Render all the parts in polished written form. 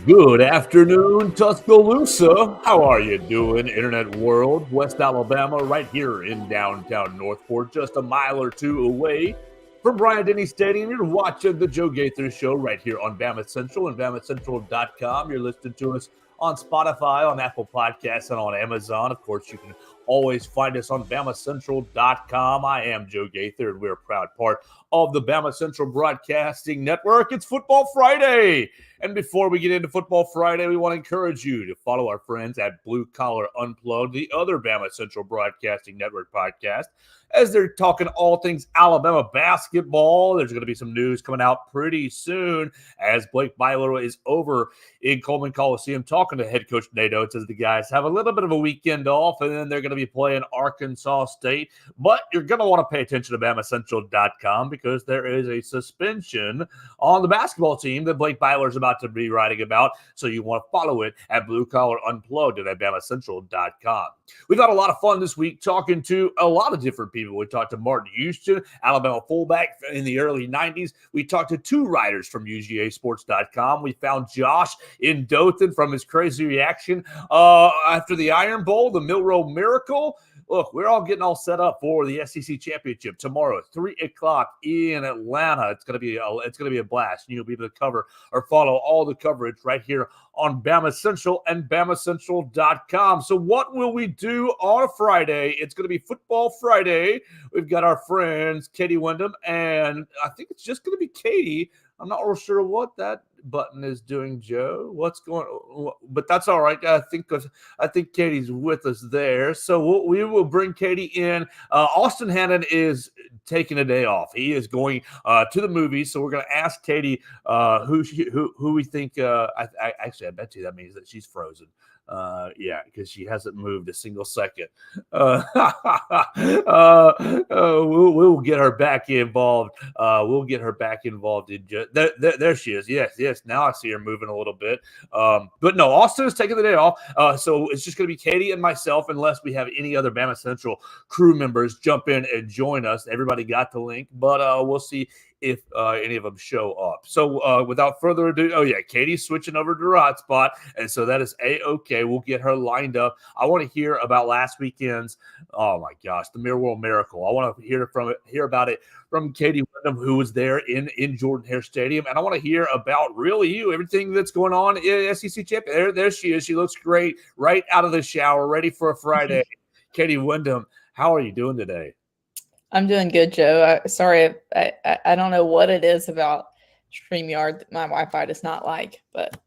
Good afternoon, Tuscaloosa. How are you doing, Internet world? West Alabama, right here in downtown Northport, just a mile or two away from Bryant-Denny Stadium. You're watching the Joe Gaither Show right here on BamaCentral and BamaCentral.com. You're listening to us on Spotify, on Apple Podcasts, and on Amazon. Of course, you can always find us on BamaCentral.com. I am Joe Gaither, and we're a proud part of the Bama Central Broadcasting Network. It's Football Friday. And before we get into Football Friday, we want to encourage you to follow our friends at Blue Collar Unplugged, the other Bama Central Broadcasting Network podcast, as they're talking all things Alabama basketball. There's going to be some news coming out pretty soon as Blake Byler is over in Coleman Coliseum talking to head coach Nate Oates as the guys have a little bit of a weekend off, and then they're going to be playing Arkansas State. But you're going to want to pay attention to BamaCentral.com because there is a suspension on the basketball team that Blake Byler is about to be writing about. So you want to follow it at Blue Collar Unplugged and at BamaCentral.com. We've had a lot of fun this week talking to a lot of different people. We talked to Martin Houston, Alabama fullback in the early 90s. We talked to two writers from UGAsports.com. We found Josh in Dothan from his crazy reaction after the Iron Bowl, the Milroe Miracle. Look, we're all getting all set up for the SEC Championship tomorrow at 3 o'clock in Atlanta. It's gonna be a blast. You'll be able to cover or follow all the coverage right here on Bama Central and BamaCentral.com. So what will we do on a Friday? It's going to be Football Friday. We've got our friends Katie Wyndham, and I think it's just going to be Katie. I'm not real sure what that button is doing, Joe. What's going on? But that's all right. I think Katie's with us there. So we will bring Katie in. Austin Hannon is taking a day off. He is going to the movies. So we're going to ask Katie who we think. I bet you that means that she's frozen. Because she hasn't moved a single second. We'll get her back involved. We'll get her back involved in there she is. Yes. Now I see her moving a little bit. But no, Austin is taking the day off. So it's just going to be Katie and myself, unless we have any other Bama Central crew members jump in and join us. Everybody got the link, but we'll see if any of them show up. So without further ado, Katie's switching over to Rod Spot, and so that is A-okay. We'll get her lined up. I want to hear about last weekend's, oh my gosh, the Milroe Miracle. I want to hear about it from Katie Wyndham, who was there in Jordan-Hare Stadium, and I want to hear about everything that's going on in SEC Champion. There she is. She looks great right out of the shower, ready for a Friday. Katie Wyndham, how are you doing today? I'm doing good, Joe. Sorry, I don't know what it is about StreamYard that my Wi-Fi does not like, but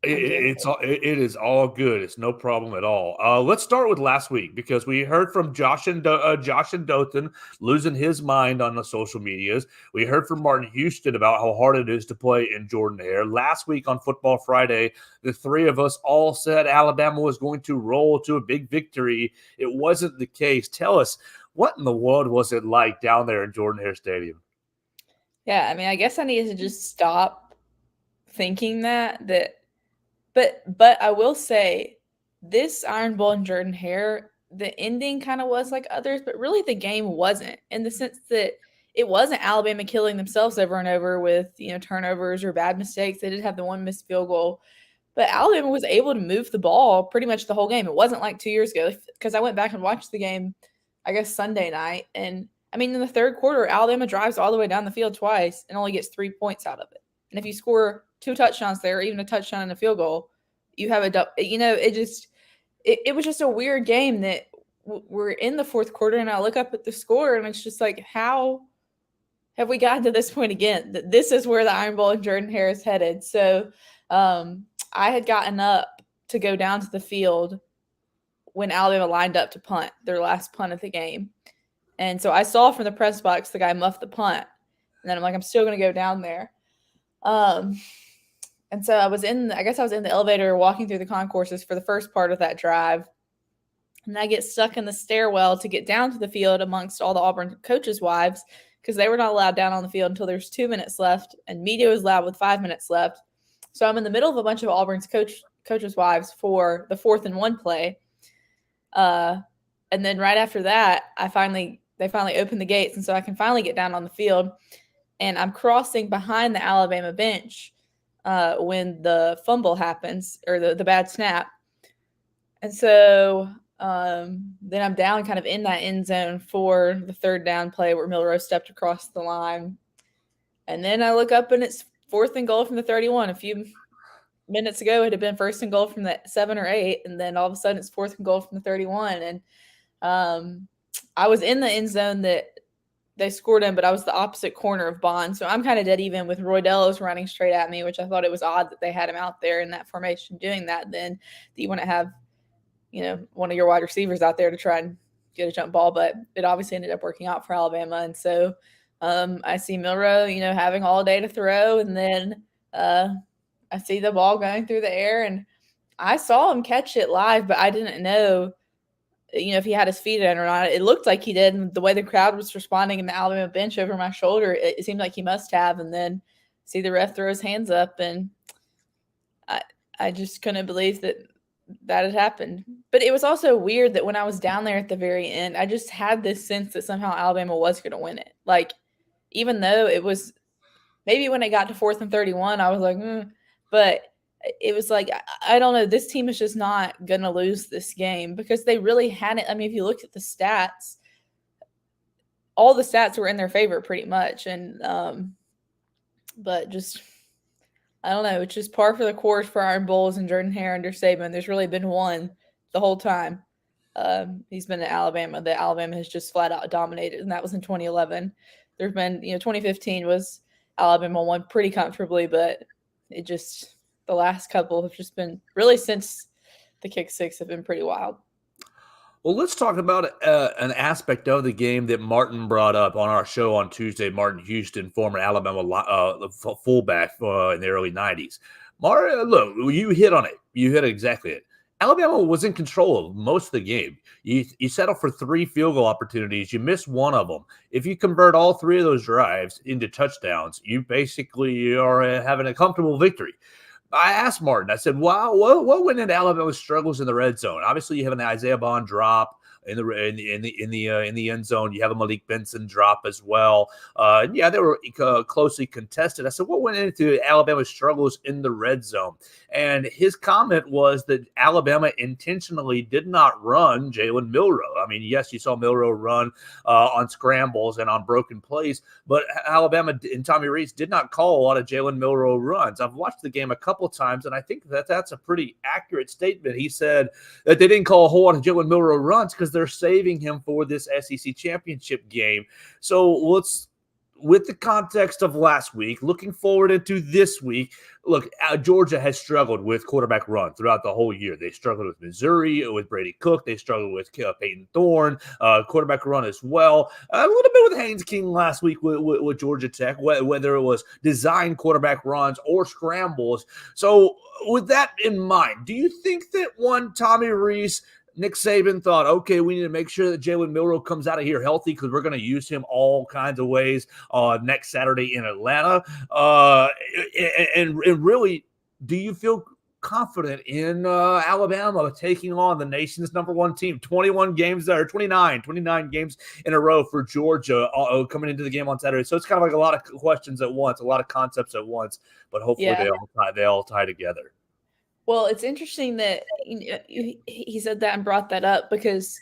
it is all good. It's no problem at all. Let's start with last week because we heard from Josh and Dothan losing his mind on the social medias. We heard from Martin Houston about how hard it is to play in Jordan-Hare. Last week on Football Friday, the three of us all said Alabama was going to roll to a big victory. It wasn't the case. Tell us, what in the world was it like down there in Jordan-Hare Stadium? Yeah, I mean, I guess I need to just stop thinking that. But I will say, this Iron Bowl in Jordan-Hare, the ending kind of was like others, but really the game wasn't, in the sense that it wasn't Alabama killing themselves over and over with turnovers or bad mistakes. They did have the one missed field goal, but Alabama was able to move the ball pretty much the whole game. It wasn't like 2 years ago, because I went back and watched the game, I guess, Sunday night. And I mean, in the third quarter, Alabama drives all the way down the field twice and only gets 3 points out of it. And if you score 2 touchdowns there, or even a touchdown and a field goal, you have it was just a weird game that we're in the fourth quarter, and I look up at the score and it's just like, how have we gotten to this point again? This is where the Iron Bowl in Jordan-Hare is headed. So I had gotten up to go down to the field when Alabama lined up to punt, their last punt of the game. And so I saw from the press box the guy muff the punt. And then I'm like, I'm still going to go down there. And so I was in the elevator walking through the concourses for the first part of that drive. And I get stuck in the stairwell to get down to the field amongst all the Auburn coaches' wives, because they were not allowed down on the field until there's 2 minutes left, and media was allowed with 5 minutes left. So I'm in the middle of a bunch of Auburn's coaches' wives for the 4th and 1 play. And then right after that, they finally opened the gates, and so I can finally get down on the field. And I'm crossing behind the Alabama bench when the fumble happens, or the bad snap. And so then I'm down kind of in that end zone for the 3rd down play where Milroe stepped across the line. And then I look up and it's 4th and goal from the 31. A few minutes ago, it had been 1st and goal from the 7 or 8. And then all of a sudden it's 4th and goal from the 31. And I was in the end zone that they scored in, but I was the opposite corner of Bond. So I'm kind of dead even with Roy Delos running straight at me, which I thought it was odd that they had him out there in that formation doing that. Then do you want to have, one of your wide receivers out there to try and get a jump ball? But it obviously ended up working out for Alabama. And so I see Milroe, having all day to throw. And then I see the ball going through the air. And I saw him catch it live, but I didn't know if he had his feet in or not. It looked like he did, and the way the crowd was responding in the Alabama bench over my shoulder, it seemed like he must have. And then see the ref throw his hands up, and I just couldn't believe that had happened. But it was also weird that when I was down there at the very end, I just had this sense that somehow Alabama was going to win it. Like, even though it was maybe when it got to 4th and 31, I was like, but it was like, I don't know, this team is just not going to lose this game because they really hadn't. I mean, if you look at the stats, all the stats were in their favor pretty much. And, but just, I don't know, it's just par for the course for Iron Bulls and Jordan Hare under Saban. There's really been one the whole time. He's been at Alabama that Alabama has just flat out dominated, and that was in 2011. There's been, 2015 was Alabama won pretty comfortably, but it just, the last couple have just been really, since the kick six, have been pretty wild. Well, let's talk about an aspect of the game that Martin brought up on our show on Tuesday. Martin Houston, former Alabama fullback in the early 90s. Martin, look, you hit on it. You hit exactly it. Alabama was in control of most of the game. You settle for 3 field goal opportunities. You miss one of them. If you convert all 3 of those drives into touchdowns, you basically are having a comfortable victory. I asked Martin, I said, wow, what went into Alabama's struggles in the red zone? Obviously, you have an Isaiah Bond drop in the end zone. You have a Malik Benson drop as well. They were closely contested. I said, what went into Alabama's struggles in the red zone? And his comment was that Alabama intentionally did not run Jalen Milroe. I mean, yes, you saw Milroe run on scrambles and on broken plays, but Alabama and Tommy Rees did not call a lot of Jalen Milroe runs. I've watched the game a couple times, and I think that's a pretty accurate statement. He said that they didn't call a whole lot of Jalen Milroe runs because they're saving him for this SEC championship game. So let's, with the context of last week, looking forward into this week, look, Georgia has struggled with quarterback run throughout the whole year. They struggled with Missouri, with Brady Cook. They struggled with Peyton Thorne, quarterback run as well. A little bit with Haynes King last week with Georgia Tech, whether it was design quarterback runs or scrambles. So with that in mind, do you think that Tommy Rees, Nick Saban thought, okay, we need to make sure that Jalen Milroe comes out of here healthy because we're going to use him all kinds of ways next Saturday in Atlanta? And really, do you feel confident in Alabama taking on the nation's number 1 team? 29 games in a row for Georgia coming into the game on Saturday. So it's kind of like a lot of questions at once, a lot of concepts at once, but hopefully they all tie together. Well, it's interesting that he said that and brought that up because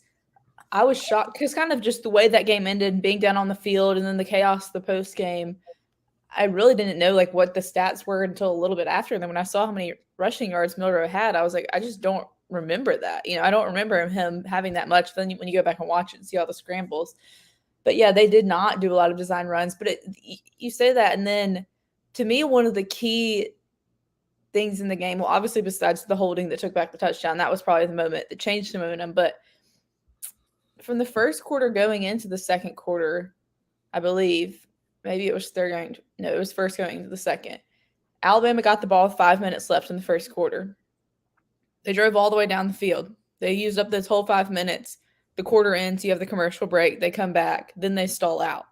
I was shocked because kind of just the way that game ended, being down on the field and then the chaos of the post game. I really didn't know like what the stats were until a little bit after. And then when I saw how many rushing yards Milroe had, I was like, I just don't remember that. I don't remember him having that much. Then when you go back and watch it and see all the scrambles. But yeah, they did not do a lot of design runs. But you say that, and then to me, one of the key things in the game, well, obviously besides the holding that took back the touchdown, that was probably the moment that changed the momentum. But from the first quarter going into the second quarter, I believe, maybe it was it was first going into the second. Alabama got the ball with 5 minutes left in the first quarter. They drove all the way down the field. They used up this whole 5 minutes. The quarter ends, you have the commercial break. They come back. Then they stall out.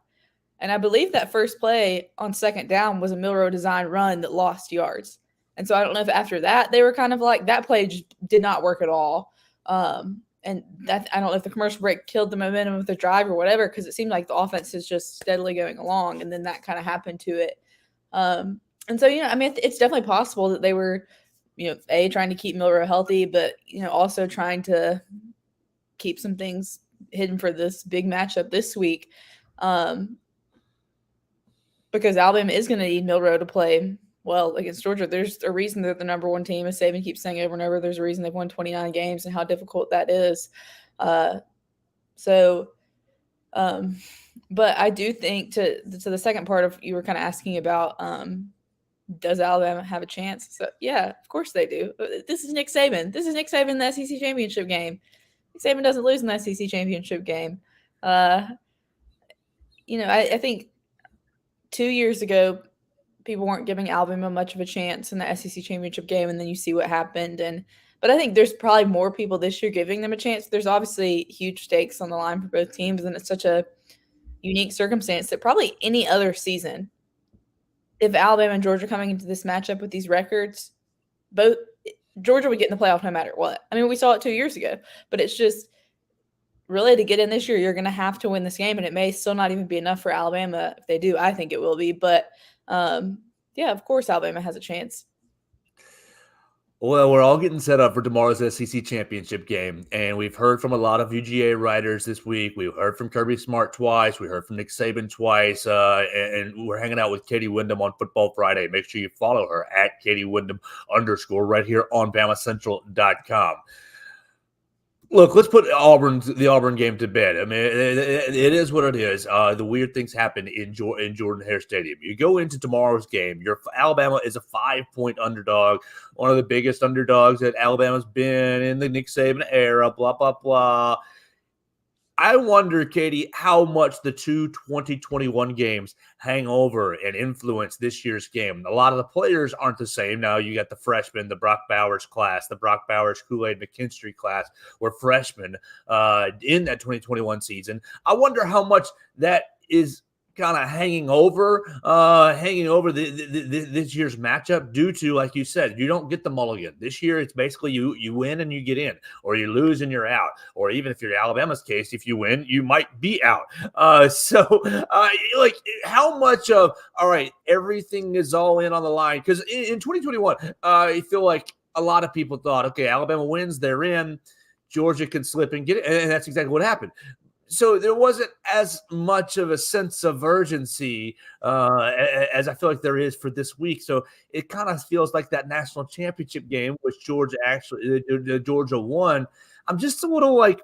And I believe that first play on second down was a Milroe design run that lost yards. And so I don't know if after that they were kind of like that play just did not work at all. And that I don't know if the commercial break killed the momentum of the drive or whatever, because it seemed like the offense is just steadily going along, and then that kind of happened to it. And so I mean, it's definitely possible that they were, trying to keep Milroe healthy, but also trying to keep some things hidden for this big matchup this week. Because Alabama is going to need Milroe to play well against Georgia. There's a reason they're the number one team, as Saban keeps saying over and over. There's a reason they've won 29 games and how difficult that is. But I do think to the second part of you were kind of asking about, does Alabama have a chance? So yeah, of course they do. This is Nick Saban. This is Nick Saban in the SEC championship game. Nick Saban doesn't lose in the SEC championship game. I think 2 years ago, people weren't giving Alabama much of a chance in the SEC championship game, and then you see what happened. But I think there's probably more people this year giving them a chance. There's obviously huge stakes on the line for both teams, and it's such a unique circumstance that probably any other season, if Alabama and Georgia coming into this matchup with these records, both Georgia would get in the playoff no matter what. I mean, we saw it 2 years ago, but it's just really to get in this year, you're going to have to win this game, and it may still not even be enough for Alabama if they do. I think it will be, but yeah, of course Alabama has a chance. Well, we're all getting set up for tomorrow's SEC championship game, and we've heard from a lot of UGA writers this week. We've heard from Kirby Smart twice. We heard from Nick Saban twice, and we're hanging out with Katie Wyndham on Football Friday. Make sure you follow her at Katie Wyndham _ right here on BamaCentral.com. Look, let's put the Auburn game to bed. I mean, it is what it is. The weird things happen in Jordan-Hare Stadium. You go into tomorrow's game. Alabama is a 5-point underdog, one of the biggest underdogs that Alabama's been in the Nick Saban era, blah, blah, blah. I wonder, Katie, how much the two 2021 games hang over and influence this year's game. A lot of the players aren't the same. Now you got the freshmen, the Brock Bowers class, the Brock Bowers, Kool-Aid McKinstry class were freshmen in that 2021 season. I wonder how much that is kind of hanging over this year's matchup due to, like you said, you don't get the mulligan. This year, it's basically you win and you get in, or you lose and you're out, or even if you're Alabama's case, if you win, you might be out. Like how much of, all right, everything is all in on the line? Because in 2021, I feel like a lot of people thought, okay, Alabama wins, they're in, Georgia can slip and get it, and that's exactly what happened. So there wasn't as much of a sense of urgency as I feel like there is for this week. So it kind of feels like that national championship game, which Georgia won. I'm just a little like,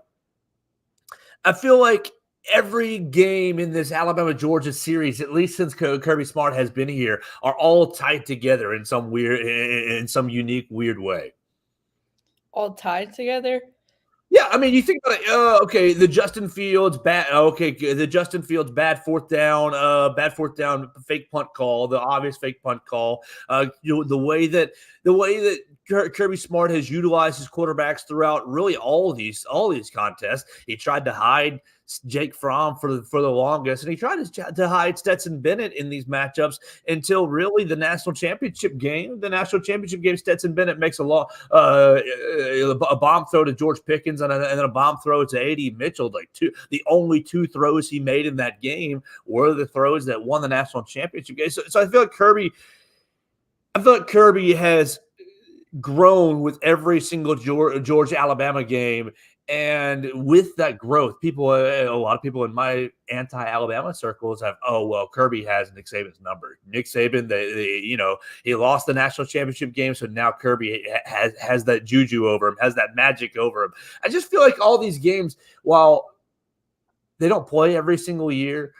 I feel like every game in this Alabama-Georgia series, at least since Kirby Smart has been here, are all tied together in some unique, weird way. All tied together? Yeah, I mean, you think about it. Okay, the Justin Fields bad fourth down, fake punt call, the obvious fake punt call. The way that Kirby Smart has utilized his quarterbacks throughout really all these contests. He tried to hide Jake Fromm for the longest, and he tried to hide Stetson Bennett in these matchups until really the national championship game. Stetson Bennett makes a bomb throw to George Pickens and then a bomb throw to A.D. Mitchell. The only two throws he made in that game were the throws that won the national championship game. So I feel like Kirby has grown with every single Georgia-Alabama game. And with that growth, a lot of people in my anti-Alabama circles have, Kirby has Nick Saban's number. Nick Saban, he lost the national championship game, so now Kirby has that juju over him, has that magic over him. I just feel like all these games, while they don't play every single year,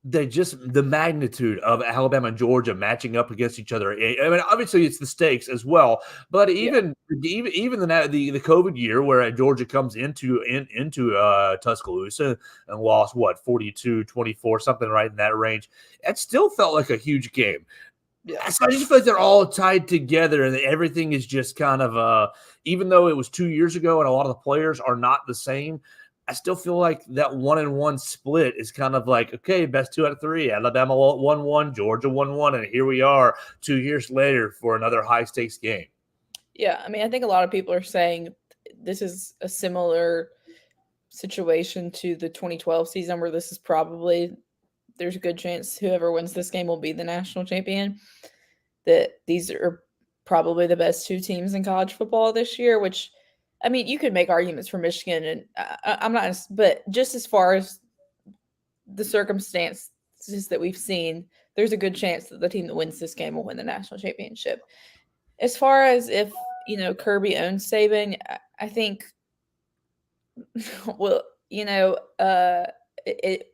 the magnitude of Alabama and Georgia matching up against each other. I mean, obviously it's the stakes as well, but even the COVID year where Georgia comes into Tuscaloosa and lost 42-24, something right in that range, it still felt like a huge game. Yeah, so I just feel like they're all tied together and everything is just kind of even though it was 2 years ago and a lot of the players are not the same, I still feel like that 1-1 split is kind of like, okay, best 2 out of 3. Alabama 1-1, Georgia 1-1, and here we are 2 years later for another high stakes game. Yeah, I mean, I think a lot of people are saying this is a similar situation to the 2012 season where this is probably there's a good chance whoever wins this game will be the national champion. That these are probably the best two teams in college football this year, which I mean, you could make arguments for Michigan and I'm not but just as far as the circumstances that we've seen, there's a good chance that the team that wins this game will win the national championship. As far as if, Kirby owns Saban, I think well, it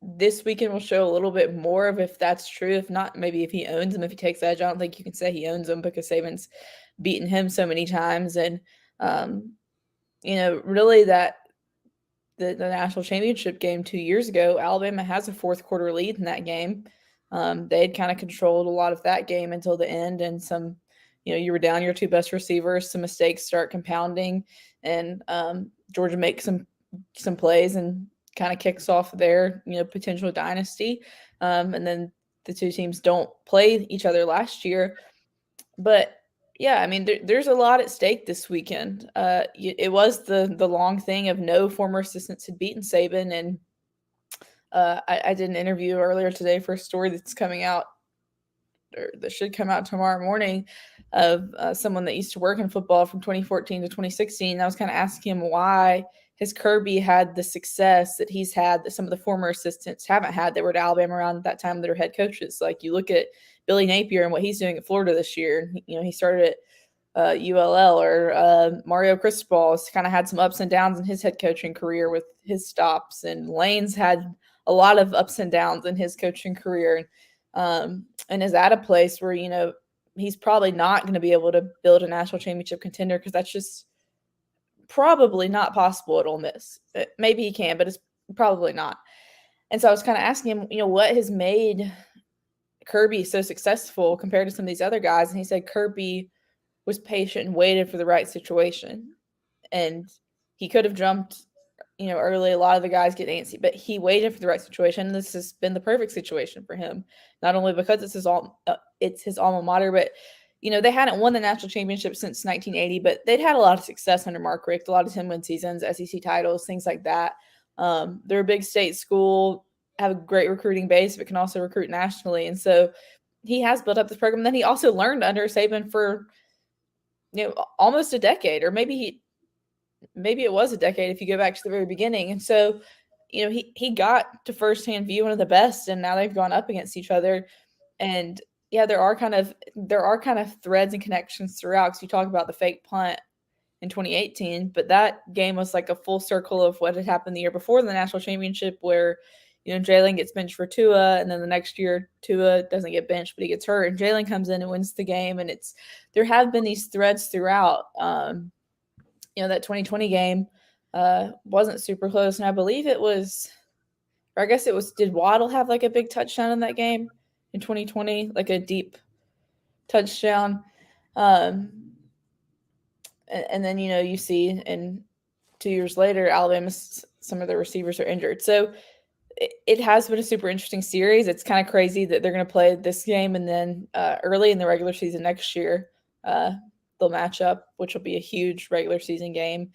this weekend will show a little bit more of if that's true. If not, maybe if he owns him, if he takes edge, I don't think you can say he owns him because Saban's beaten him so many times. And, really that the national championship game 2 years ago, Alabama has a fourth quarter lead in that game. They had kind of controlled a lot of that game until the end, and some, you were down your two best receivers, some mistakes start compounding, and Georgia makes some plays and kind of kicks off their potential dynasty. And then the two teams don't play each other last year, but yeah, I mean, there's a lot at stake this weekend. It was the long thing of no former assistants had beaten Saban, and I did an interview earlier today for a story that's coming out, or that should come out tomorrow morning, of someone that used to work in football from 2014 to 2016. I was kind of asking him why his Kirby had the success that he's had that some of the former assistants haven't had that were at Alabama around that time that are head coaches. Like you look at Billy Napier and what he's doing at Florida this year. He started at ULL, or Mario Cristobal's kind of had some ups and downs in his head coaching career with his stops, and Lane's had a lot of ups and downs in his coaching career, and is at a place where he's probably not going to be able to build a national championship contender because that's just probably not possible at Ole Miss. Maybe he can, but it's probably not. And so I was kind of asking him, what has made Kirby so successful compared to some of these other guys, and he said Kirby was patient and waited for the right situation, and he could have jumped early. A lot of the guys get antsy, but he waited for the right situation. This has been the perfect situation for him, not only because it's his alma mater, but they hadn't won the national championship since 1980, but they'd had a lot of success under Mark Richt, a lot of 10-win seasons, SEC titles, things like that. They're a big state school, have a great recruiting base, but can also recruit nationally, and so he has built up this program. Then he also learned under Saban for almost a decade, or maybe it was a decade if you go back to the very beginning. And so, he got to firsthand view one of the best, and now they've gone up against each other. And yeah, there are kind of threads and connections throughout, because you talk about the fake punt in 2018, but that game was like a full circle of what had happened the year before the national championship, where Jalen gets benched for Tua, and then the next year Tua doesn't get benched, but he gets hurt, and Jalen comes in and wins the game. And there have been these threads throughout. That 2020 game wasn't super close, and I believe it was, or I guess it was, did Waddle have like a big touchdown in that game in 2020, like a deep touchdown? And then you see, and 2 years later, Alabama's some of the receivers are injured. So it has been a super interesting series. It's kind of crazy that they're going to play this game, and then early in the regular season next year, they'll match up, which will be a huge regular season game,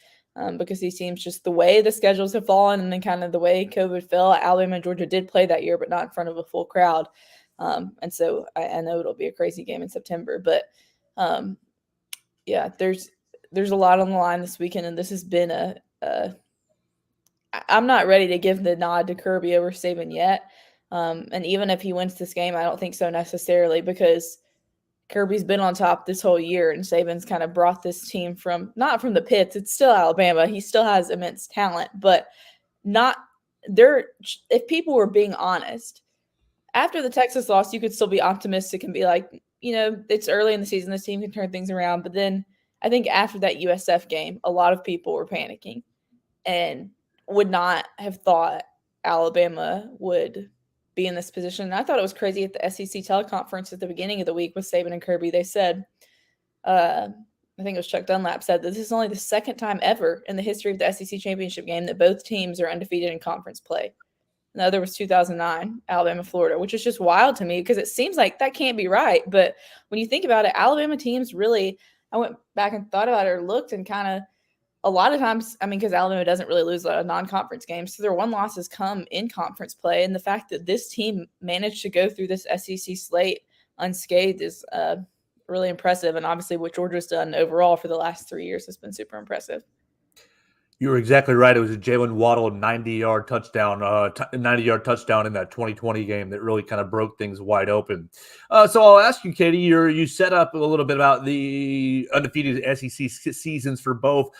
because these teams, just the way the schedules have fallen, and then kind of the way COVID fell. Alabama and Georgia did play that year, but not in front of a full crowd. And so I know it'll be a crazy game in September, but yeah, there's a lot on the line this weekend, and this has been I'm not ready to give the nod to Kirby over Saban yet. And even if he wins this game, I don't think so necessarily, because Kirby's been on top this whole year, and Saban's kind of brought this team not from the pits. It's still Alabama. He still has immense talent, but not there. If people were being honest, after the Texas loss, you could still be optimistic and be like, it's early in the season. This team can turn things around. But then I think after that USF game, a lot of people were panicking and would not have thought Alabama would be in this position. And I thought it was crazy at the SEC teleconference at the beginning of the week with Saban and Kirby. They said, I think it was Chuck Dunlap, said that this is only the second time ever in the history of the SEC championship game that both teams are undefeated in conference play. The other was 2009, Alabama, Florida, which is just wild to me because it seems like that can't be right. But when you think about it, Alabama teams really, I went back and thought about it or looked and kind of a lot of times, I mean, because Alabama doesn't really lose a lot of non-conference games, so their one losses come in conference play. And the fact that this team managed to go through this SEC slate unscathed is really impressive. And obviously what Georgia's done overall for the last 3 years has been super impressive. You were exactly right. It was a Jalen Waddle 90-yard touchdown, 90-yard touchdown in that 2020 game that really kind of broke things wide open. So I'll ask you, Katie, you set up a little bit about the undefeated SEC seasons for both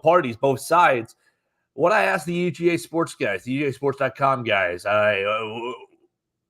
parties, both sides. What I asked the UGA Sports guys, the UGAsports.com guys,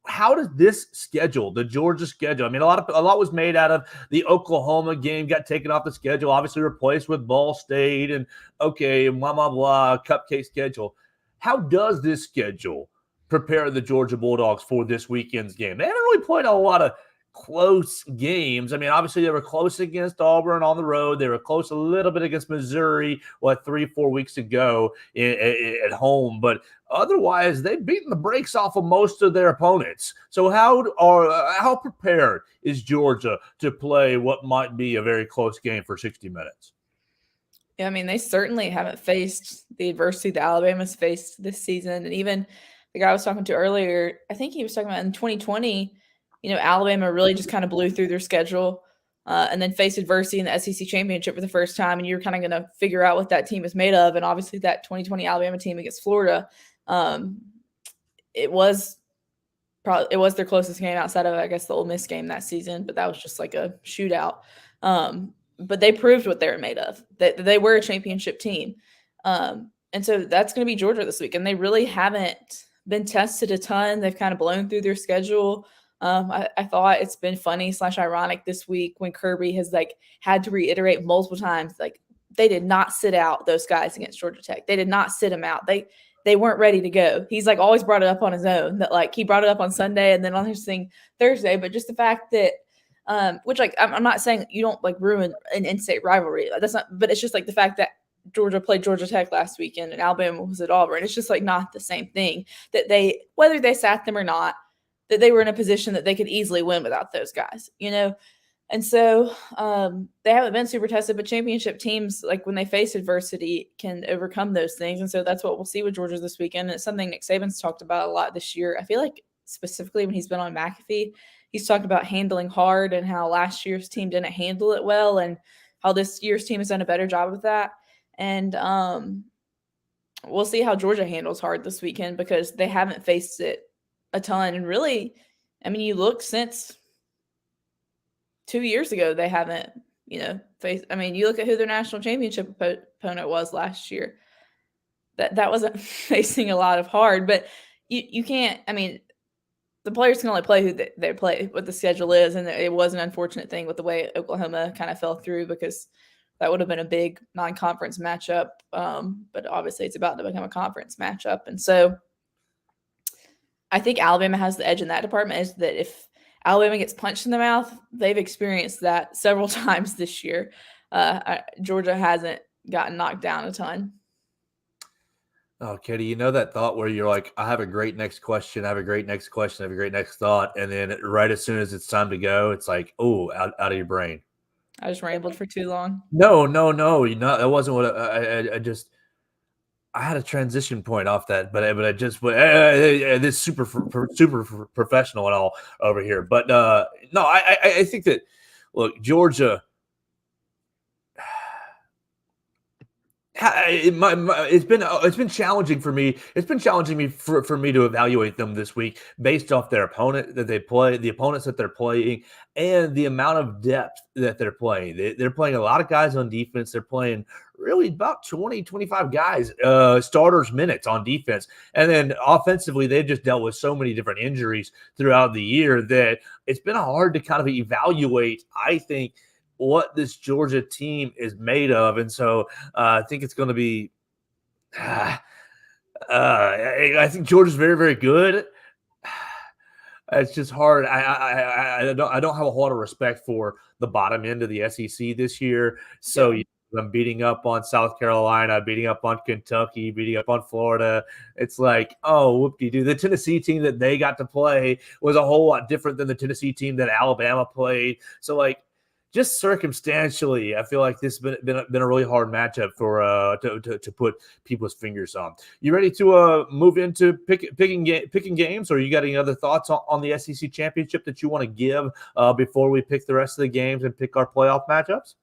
how does this schedule, the Georgia schedule? I mean, a lot was made out of the Oklahoma game, got taken off the schedule, obviously replaced with Ball State and blah, blah, blah, cupcake schedule. How does this schedule prepare the Georgia Bulldogs for this weekend's game? They haven't really played a lot of close games. I mean, obviously they were close against Auburn on the road. They were close a little bit against Missouri, 3-4 weeks ago at home. But otherwise, they've beaten the brakes off of most of their opponents. So how prepared is Georgia to play what might be a very close game for 60 minutes? Yeah, I mean, they certainly haven't faced the adversity that Alabama's faced this season. And even the guy I was talking to earlier, I think he was talking about in 2020, Alabama really just kind of blew through their schedule and then faced adversity in the SEC championship for the first time. And you're kind of going to figure out what that team is made of. And obviously that 2020 Alabama team against Florida, it was their closest game outside of, I guess, the Ole Miss game that season. But that was just like a shootout. But they proved what they were made of, that they were a championship team. And so that's going to be Georgia this week. And they really haven't been tested a ton. They've kind of blown through their schedule. I thought it's been funny / ironic this week when Kirby has had to reiterate multiple times, they did not sit out those guys against Georgia Tech. They did not sit them out. They weren't ready to go. He's always brought it up on his own that he brought it up on Sunday and then on his thing Thursday. But just the fact that, which I'm not saying you don't ruin an in-state rivalry. That's not, but it's just the fact that Georgia played Georgia Tech last weekend and Alabama was at Auburn. It's just not the same thing that whether they sat them or not, that they were in a position that they could easily win without those guys, And so they haven't been super tested, but championship teams, when they face adversity, can overcome those things. And so that's what we'll see with Georgia this weekend. And it's something Nick Saban's talked about a lot this year. I feel like specifically when he's been on McAfee, he's talked about handling hard and how last year's team didn't handle it well and how this year's team has done a better job of that. And we'll see how Georgia handles hard this weekend because they haven't faced it a ton. And really, I mean, you look since 2 years ago, they haven't, faced. I mean, you look at who their national championship opponent was last year. That wasn't facing a lot of hard, but you can't. I mean, the players can only play who they play, what the schedule is, and it was an unfortunate thing with the way Oklahoma kind of fell through because that would have been a big non-conference matchup. But obviously, it's about to become a conference matchup, and so I think Alabama has the edge in that department. Is that if Alabama gets punched in the mouth, they've experienced that several times this year. Georgia hasn't gotten knocked down a ton. Oh, Katie, that thought where you're like, I have a great next question, I have a great next question, I have a great next thought. And then right as soon as it's time to go, it's like, oh, out of your brain. I just rambled for too long. No. That wasn't what I had a transition point off that, but I just this super professional and all over here. But no, I think that look, Georgia. It's been challenging for me. It's been challenging for me to evaluate them this week based off their opponent that they play, the opponents that they're playing, and the amount of depth that they're playing. They're playing a lot of guys on defense. They're playing really about 20, 25 guys, starters minutes on defense. And then offensively, they've just dealt with so many different injuries throughout the year that it's been hard to kind of evaluate, I think, what this Georgia team is made of. And so I think it's going to be I think Georgia's very, very good. It's just hard. I don't have a whole lot of respect for the bottom end of the SEC this year. So Yeah. I'm beating up on South Carolina, beating up on Kentucky, beating up on Florida. It's like, oh, whoop-de-doo. The Tennessee team that they got to play was a whole lot different than the Tennessee team that Alabama played. So, like, just circumstantially, I feel like this has been a really hard matchup for to put people's fingers on. You ready to move into picking games, or you got any other thoughts on the SEC championship that you want to give before we pick the rest of the games and pick our playoff matchups?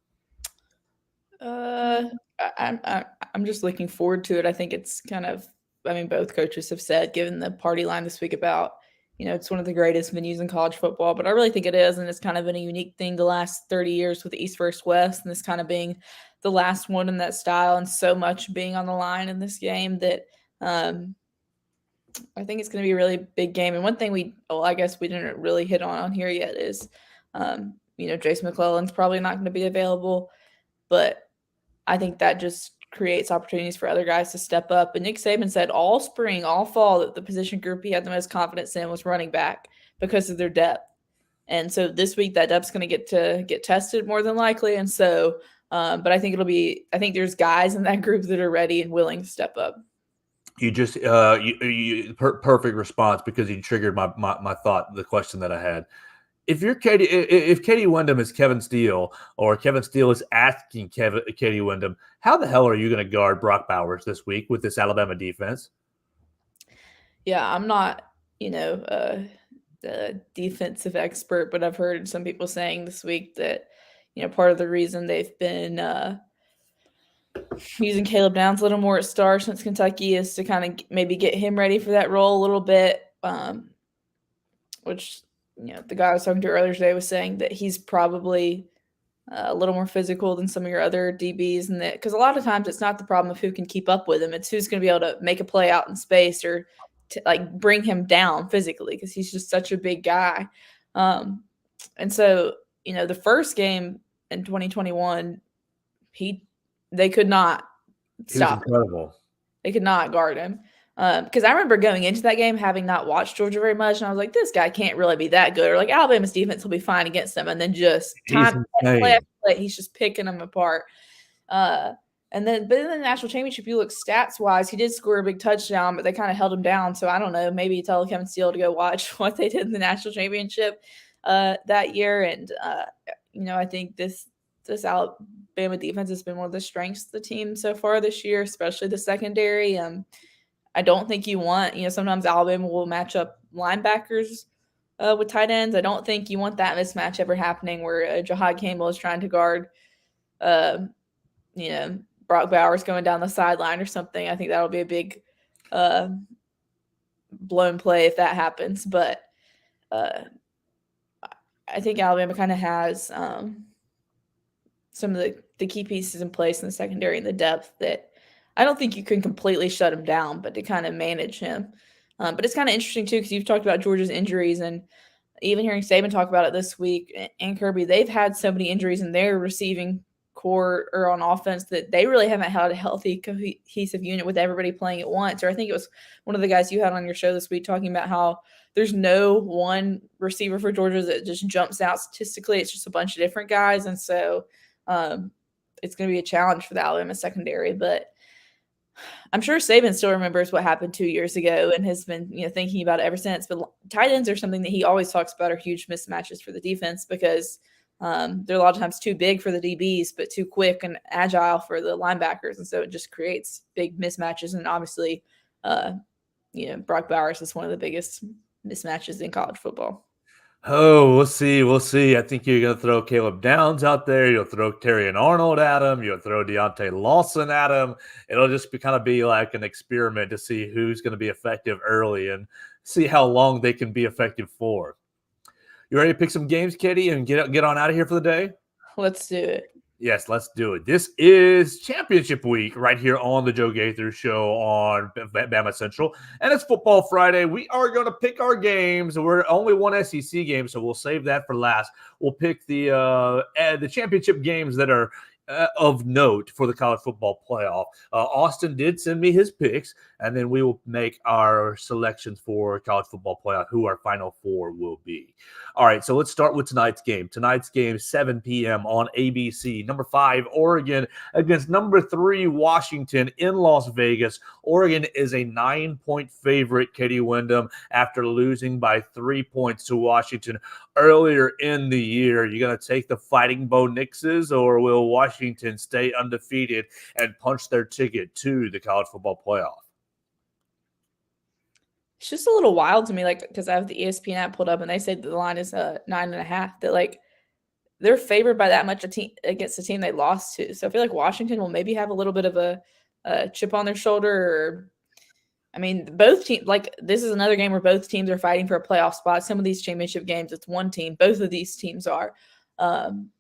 I'm just looking forward to it. I think it's kind of, I mean, both coaches have said, given the party line this week about, it's one of the greatest venues in college football, but I really think it is. And it's kind of been a unique thing the last 30 years with the East versus West, and this kind of being the last one in that style and so much being on the line in this game that I think it's going to be a really big game. And one thing I guess we didn't really hit on here yet is, Jason McClellan's probably not going to be available, but I think that just creates opportunities for other guys to step up. And Nick Saban said all spring, all fall, that the position group he had the most confidence in was running back because of their depth. And so this week that depth's going to get tested more than likely. And so, but I think I think there's guys in that group that are ready and willing to step up. You just perfect response, because you triggered my thought, the question that I had. If Katie Wyndham is Kevin Steele, or Kevin Steele is asking Katie Wyndham, how the hell are you going to guard Brock Bowers this week with this Alabama defense? Yeah, I'm not, the defensive expert, but I've heard some people saying this week that, part of the reason they've been using Caleb Downs a little more at star since Kentucky is to kind of maybe get him ready for that role a little bit, which, the guy I was talking to earlier today was saying that he's probably a little more physical than some of your other DBs, and that because a lot of times it's not the problem of who can keep up with him, it's who's going to be able to make a play out in space or to, like, bring him down physically, because he's just such a big guy. And so, the first game in 2021, they could not stop him. Incredible. They could not guard him. Because I remember going into that game having not watched Georgia very much, and I was like, this guy can't really be that good, or like Alabama's defense will be fine against them, and then just play after play, he's just picking them apart. But in the national championship, you look stats wise, he did score a big touchdown, but they kind of held him down. So I don't know, maybe tell Kevin Steele to go watch what they did in the national championship that year. And I think this Alabama defense has been one of the strengths of the team so far this year, especially the secondary. I don't think you want, sometimes Alabama will match up linebackers with tight ends. I don't think you want that mismatch ever happening where Jahad Campbell is trying to guard, Brock Bowers going down the sideline or something. I think that'll be a big blown play if that happens. But I think Alabama kind of has some of the key pieces in place in the secondary and the depth that I don't think you can completely shut him down, but to kind of manage him. But it's kind of interesting, too, because you've talked about Georgia's injuries, and even hearing Saban talk about it this week and Kirby, they've had so many injuries in their receiving core or on offense that they really haven't had a healthy, cohesive unit with everybody playing at once. Or I think it was one of the guys you had on your show this week talking about how there's no one receiver for Georgia that just jumps out statistically. It's just a bunch of different guys. And so it's going to be a challenge for the Alabama secondary. But I'm sure Saban still remembers what happened 2 years ago and has been, thinking about it ever since. But tight ends are something that he always talks about are huge mismatches for the defense because they're a lot of times too big for the DBs, but too quick and agile for the linebackers. And so it just creates big mismatches. And obviously, Brock Bowers is one of the biggest mismatches in college football. Oh, we'll see. We'll see. I think you're going to throw Caleb Downs out there. You'll throw Terry and Arnold at him. You'll throw Deontay Lawson at him. It'll just kind of be like an experiment to see who's going to be effective early and see how long they can be effective for. You ready to pick some games, Katie, and get on out of here for the day? Let's do it. Yes, let's do it. This is championship week right here on the Joe Gaither Show on BamaCentral, and it's Football Friday. We are going to pick our games. We're only one SEC game, so we'll save that for last. We'll pick the championship games that are of note for the college football playoff. Austin did send me his picks, and then we will make our selections for college football playoff, who our final four will be. All right, so let's start with tonight's game. Tonight's game, 7 p.m. on ABC. Number 5, Oregon against number 3, Washington in Las Vegas. Oregon is a 9-point favorite, Katie Wyndham, after losing by 3 points to Washington earlier in the year. You going to take the Fighting Bo Nixes, or will Washington stay undefeated and punch their ticket to the college football playoff? It's just a little wild to me, like, because I have the ESPN app pulled up and they say the line is 9.5. That, like, they're favored by that much against the team they lost to. So I feel like Washington will maybe have a little bit of a chip on their shoulder. Or, I mean, both teams, like, this is another game where both teams are fighting for a playoff spot. Some of these championship games, it's one team. Both of these teams are. And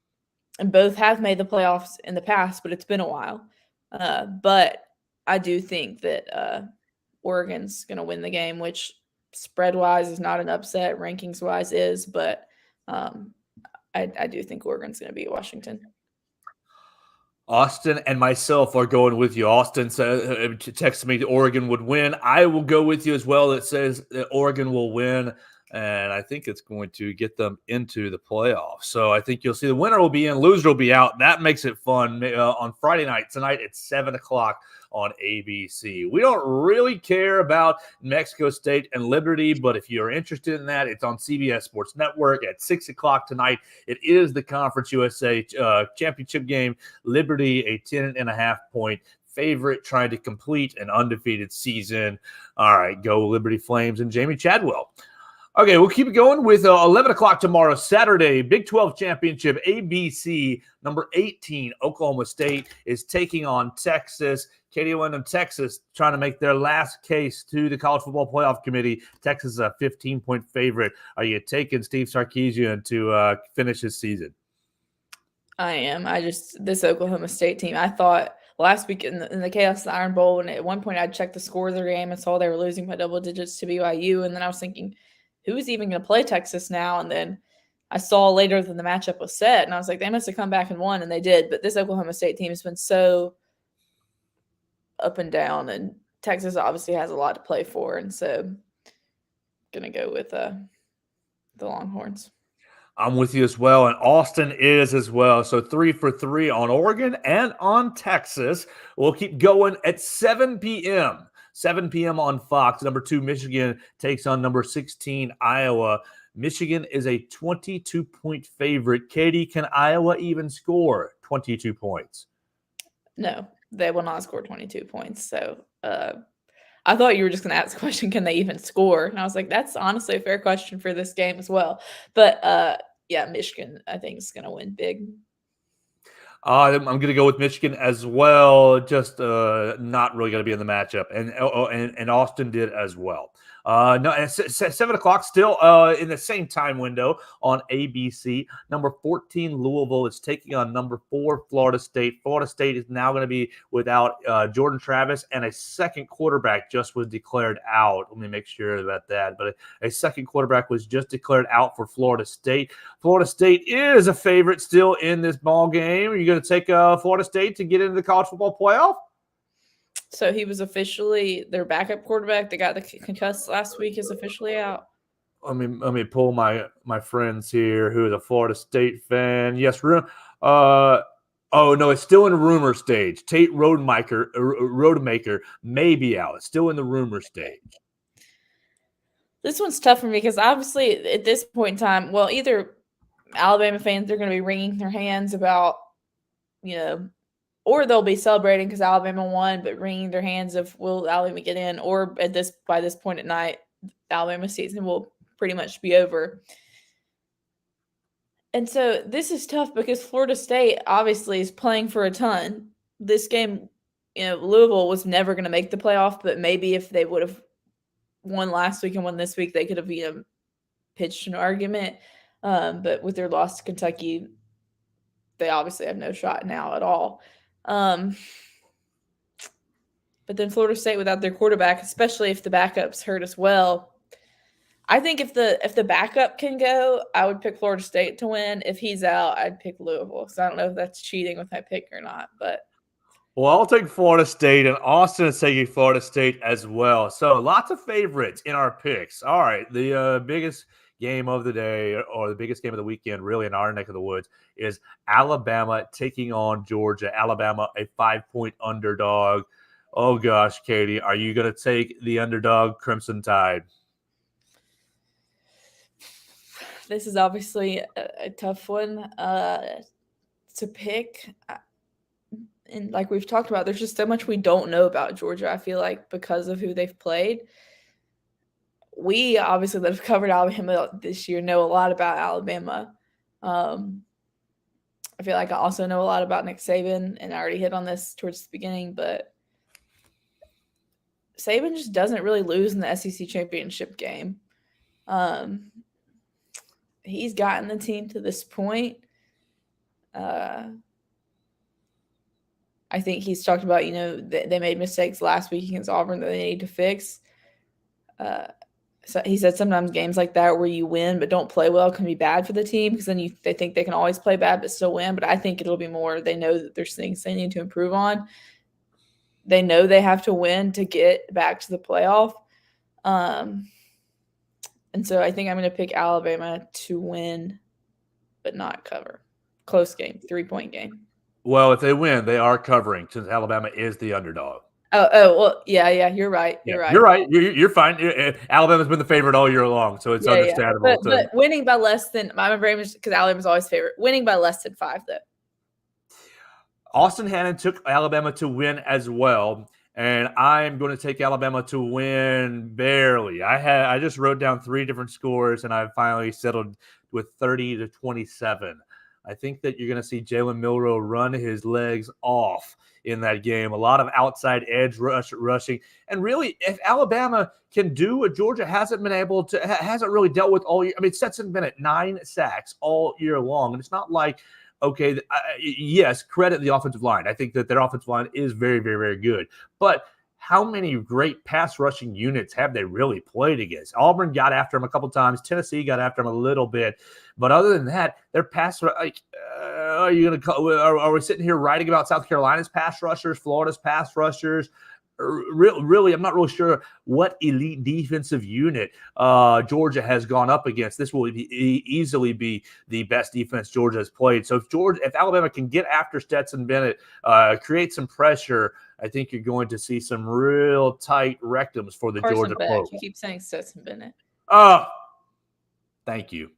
both have made the playoffs in the past, but it's been a while. But I do think that Oregon's going to win the game, which spread-wise is not an upset, rankings-wise is, but I do think Oregon's going to beat Washington. Austin and myself are going with you. Austin texted me Oregon would win. I will go with you as well. It says that Oregon will win, and I think it's going to get them into the playoffs. So I think you'll see the winner will be in, loser will be out. That makes it fun on Friday night. Tonight at 7 o'clock on ABC. We don't really care about Mexico State and Liberty, but if you're interested in that, it's on CBS Sports Network at 6 o'clock tonight. It is the Conference USA championship game. Liberty, a 10.5-point favorite, trying to complete an undefeated season. All right, go Liberty Flames and Jamie Chadwell. Okay, we'll keep it going with 11 o'clock tomorrow, Saturday, Big 12 Championship, ABC, number 18, Oklahoma State is taking on Texas. Katie Wyndham, Texas, trying to make their last case to the College Football Playoff Committee. Texas is a 15-point favorite. Are you taking Steve Sarkisian to finish his season? I am. This Oklahoma State team, I thought last week in the Chaos of the Iron Bowl, and at one point I checked the score of their game and saw they were losing by double digits to BYU, and then I was thinking, who is even going to play Texas now? And then I saw later that the matchup was set, and I was like, they must have come back and won, and they did. But this Oklahoma State team has been so up and down, and Texas obviously has a lot to play for, and so I'm going to go with the Longhorns. I'm with you as well, and Austin is as well. So 3 for 3 on Oregon and on Texas. We'll keep going at 7 p.m. 7 p.m. on Fox. Number 2, Michigan takes on number 16, Iowa. Michigan is a 22-point favorite. Katie, can Iowa even score 22 points? No, they will not score 22 points. So I thought you were just going to ask the question, can they even score? And I was like, that's honestly a fair question for this game as well. But yeah, Michigan, I think, is going to win big. I'm going to go with Michigan as well. Just not really going to be in the matchup, and Austin did as well. No, at 7 o'clock, still in the same time window on ABC. Number 14, Louisville is taking on number 4, Florida State. Florida State is now going to be without Jordan Travis, and a second quarterback just was declared out. Let me make sure about that. But a second quarterback was just declared out for Florida State. Florida State is a favorite still in this ball game. Are you going to take Florida State to get into the college football playoff? So he was officially their backup quarterback that got the concussed last week is officially out. Let me pull my friends here who is a Florida State fan. Yes, oh no, it's still in the rumor stage. Tate Rodemaker may be out. It's still in the rumor stage. This one's tough for me because obviously at this point in time, well, either Alabama fans are going to be wringing their hands about, or they'll be celebrating because Alabama won, but wringing their hands of will Alabama get in, or by this point at night, Alabama season will pretty much be over. And so this is tough because Florida State obviously is playing for a ton. This game, Louisville was never going to make the playoff, but maybe if they would have won last week and won this week, they could have pitched an argument. But with their loss to Kentucky, they obviously have no shot now at all. But then Florida State without their quarterback, especially if the backups hurt as well, I think if the backup can go, I would pick Florida State to win. If he's out, I'd pick Louisville. So I don't know if that's cheating with my pick or not, but Well, I'll take Florida State, and Austin is taking Florida State as well. So lots of favorites in our picks. All right, the biggest game of the day, or the biggest game of the weekend, really in our neck of the woods, is Alabama taking on Georgia. Alabama, a 5-point underdog. Oh gosh, Katie, are you going to take the underdog Crimson Tide? this is obviously a tough one to pick. And like we've talked about, there's just so much we don't know about Georgia. I feel like because of who they've played. We obviously that have covered Alabama this year know a lot about Alabama. I feel like I also know a lot about Nick Saban, and I already hit on this towards the beginning, but Saban just doesn't really lose in the SEC championship game. He's gotten the team to this point. I think he's talked about, they made mistakes last week against Auburn that they need to fix. So he said sometimes games like that where you win but don't play well can be bad for the team because then they think they can always play bad but still win. But I think it'll be more they know that there's things they need to improve on. They know they have to win to get back to the playoff. And so I think I'm going to pick Alabama to win but not cover. Close game, 3-point game. Well, if they win, they are covering since Alabama is the underdog. Oh, well, yeah, you're right. You're right. You're fine. Alabama's been the favorite all year long, so it's understandable. Yeah. But winning by less than my brain was because Alabama's always favorite. Winning by less than 5, though. Austin Hannon took Alabama to win as well, and I'm going to take Alabama to win barely. I just wrote down 3 different scores, and I finally settled with 30-27. I think that you're going to see Jalen Milroe run his legs off in that game. A lot of outside edge rushing. And really, if Alabama can do what Georgia hasn't really dealt with all year. I mean, Stetson Bennett, 9 sacks all year long. And it's not like, okay, yes, credit the offensive line. I think that their offensive line is very, very, very good. But how many great pass rushing units have they really played against? Auburn got after him a couple times. Tennessee got after him a little bit. But other than that, their pass are we sitting here writing about South Carolina's pass rushers, Florida's pass rushers? Really, I'm not really sure what elite defensive unit Georgia has gone up against. This will easily be the best defense Georgia has played. So if Alabama can get after Stetson Bennett, create some pressure, I think you're going to see some real tight rectums for the Carson Georgia Beck. program. You keep saying Stetson Bennett. Thank you.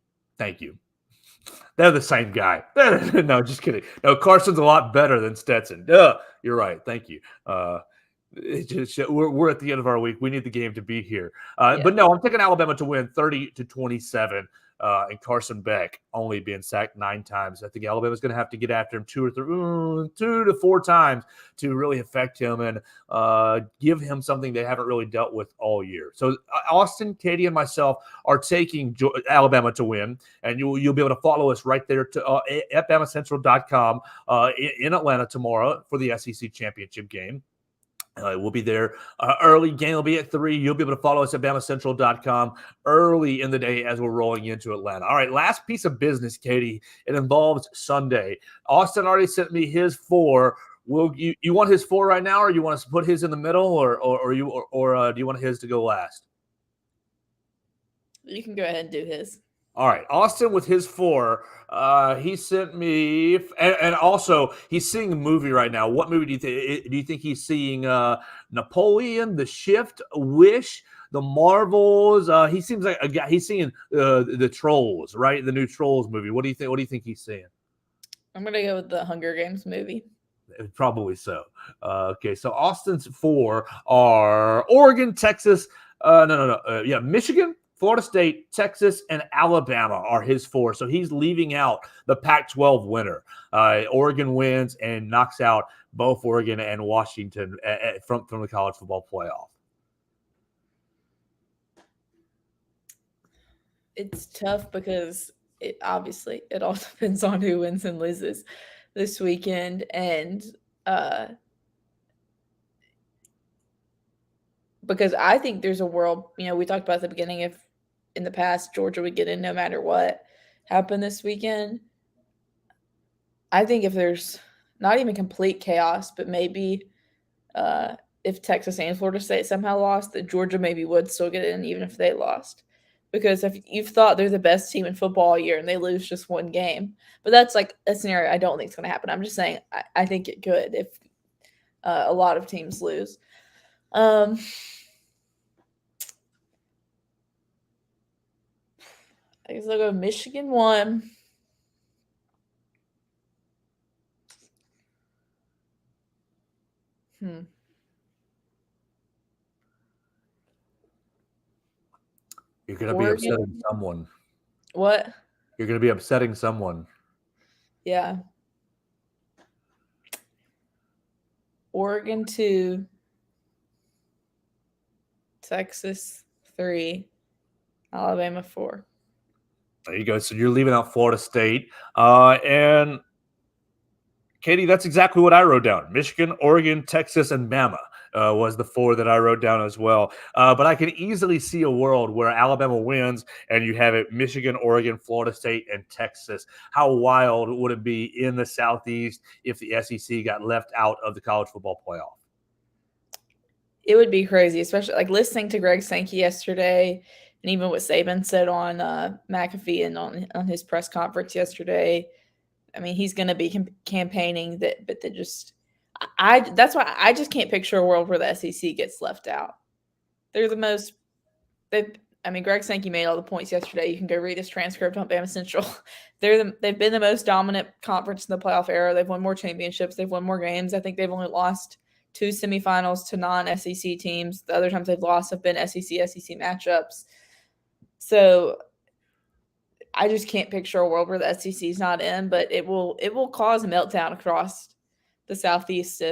They're the same guy. No, just kidding. No, Carson's a lot better than Stetson. You're right. Thank you. We're at the end of our week. We need the game to be here. But no, I'm taking Alabama to win 30-27. And Carson Beck only being sacked 9 times. I think Alabama's going to have to get after him 2 to 4 times to really affect him and give him something they haven't really dealt with all year. So Austin, Katie, and myself are taking Alabama to win, and you'll be able to follow us right there at BamaCentral.com in Atlanta tomorrow for the SEC championship game. We'll be there. Early game will be at 3. You'll be able to follow us at BamaCentral.com early in the day as we're rolling into Atlanta. All right, last piece of business, Katie. It involves Sunday. Austin already sent me his 4. You want his 4 right now, or you want us to put his in the middle, or do you want his to go last? You can go ahead and do his. All right, Austin with his 4. He sent me, and also he's seeing a movie right now. What movie do you think? Do you think he's seeing Napoleon, The Shift, Wish, The Marvels? He seems like a guy. He's seeing the Trolls, right? The new Trolls movie. What do you think? What do you think he's seeing? I'm gonna go with the Hunger Games movie. Probably so. Okay, so Austin's 4 are Oregon, Texas. Michigan, Florida State, Texas, and Alabama are his 4. So he's leaving out the Pac-12 winner. Oregon wins and knocks out both Oregon and Washington from the college football playoff. It's tough because it all depends on who wins and loses this weekend. And because I think there's a world, we talked about at the beginning, if in the past Georgia would get in no matter what happened this weekend. I think if there's not even complete chaos, but maybe if Texas and Florida State somehow lost, that Georgia maybe would still get in even if they lost. Because if you've thought they're the best team in football all year and they lose just one game, but that's like a scenario I don't think is going to happen. I'm just saying I think it could if a lot of teams lose. I guess I'll go Michigan 1. You're going to be upsetting someone. What? You're going to be upsetting someone. Yeah. Oregon 2. Texas 3. Alabama 4. There you go. So you're leaving out Florida State. And Katie, that's exactly what I wrote down. Michigan, Oregon, Texas, and Bama was the 4 that I wrote down as well. But I can easily see a world where Alabama wins and you have it Michigan, Oregon, Florida State, and Texas. How wild would it be in the Southeast if the SEC got left out of the college football playoff? It would be crazy, especially like listening to Greg Sankey yesterday and even what Saban said on McAfee and on his press conference yesterday. I mean, he's going to be campaigning that, but that's why I just can't picture a world where the SEC gets left out. They're the most. Greg Sankey made all the points yesterday. You can go read his transcript on BamaCentral. They've been the most dominant conference in the playoff era. They've won more championships. They've won more games. I think they've only lost 2 semifinals to non-SEC teams. The other times they've lost have been SEC matchups. So I just can't picture a world where the SEC is not in, but it will cause a meltdown across the Southeast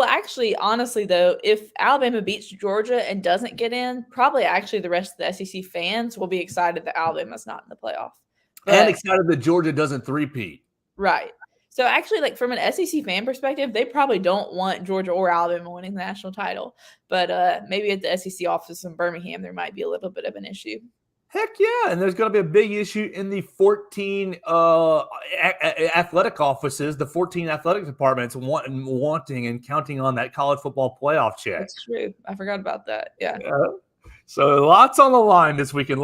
actually, honestly, though, if Alabama beats Georgia and doesn't get in, probably actually the rest of the SEC fans will be excited that Alabama's not in the playoff. And excited that Georgia doesn't three-peat. Right. So actually, like from an SEC fan perspective, they probably don't want Georgia or Alabama winning the national title. But maybe at the SEC office in Birmingham, there might be a little bit of an issue. Heck yeah. And there's going to be a big issue in the 14 athletic offices, the 14 athletic departments wanting and counting on that college football playoff check. That's true. I forgot about that. Yeah. So lots on the line this weekend.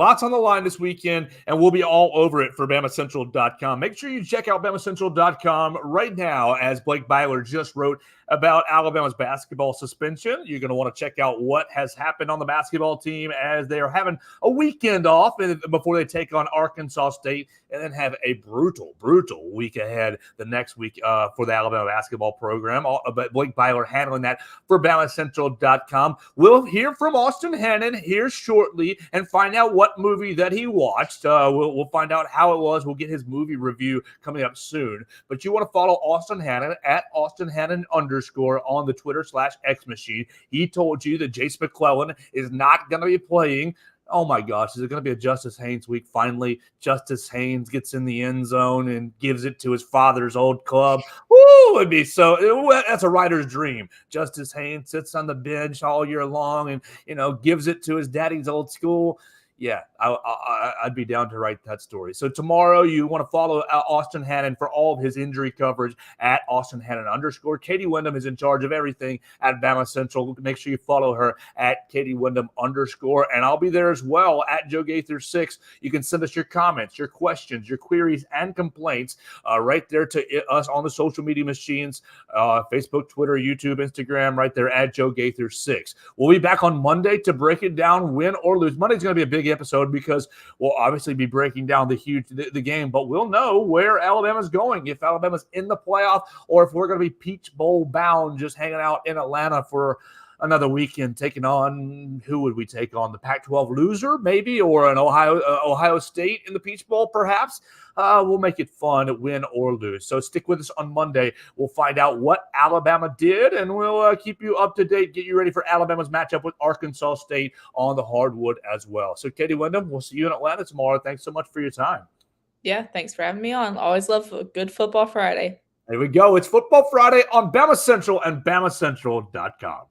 And we'll be all over it for BamaCentral.com. Make sure you check out BamaCentral.com right now, as Blake Byler just wrote about Alabama's basketball suspension. You're going to want to check out what has happened on the basketball team as they are having a weekend off before they take on Arkansas State and then have a brutal week ahead the next week for the Alabama basketball program. But Blake Byler handling that for BamaCentral.com. We'll hear from Austin Hannon here shortly and find out what movie that he watched. We'll find out how it was. We'll get his movie review coming up soon. But you want to follow Austin Hannon at Austin Hannon _ on the Twitter/X machine. He told you that Jace McClellan is not going to be playing. Oh my gosh, is it going to be a Justice Haynes week? Finally, Justice Haynes gets in the end zone and gives it to his father's old club. Woo, it'd be that's a writer's dream. Justice Haynes sits on the bench all year long and, gives it to his daddy's old school. Yeah, I'd be down to write that story. So tomorrow you want to follow Austin Hannon for all of his injury coverage at Austin Hannon _ Katie Wyndham is in charge of everything at Bama Central. Make sure you follow her at Katie Wyndham _ and I'll be there as well at Joe Gaither 6. You can send us your comments, your questions, your queries, and complaints right there to us on the social media machines, Facebook, Twitter, YouTube, Instagram, right there at Joe Gaither 6. We'll be back on Monday to break it down, win or lose. Monday's going to be a big episode because we'll obviously be breaking down the game, but we'll know where Alabama's going, if Alabama's in the playoff or if we're going to be Peach Bowl bound, just hanging out in Atlanta for another weekend, taking on, who would we take on? The Pac-12 loser, maybe, or an Ohio State in the Peach Bowl, perhaps. We'll make it fun, win or lose. So stick with us on Monday. We'll find out what Alabama did, and we'll keep you up to date, get you ready for Alabama's matchup with Arkansas State on the hardwood as well. So Katie Wyndham, we'll see you in Atlanta tomorrow. Thanks so much for your time. Yeah, thanks for having me on. Always love a good Football Friday. There we go. It's Football Friday on Bama Central and BamaCentral.com.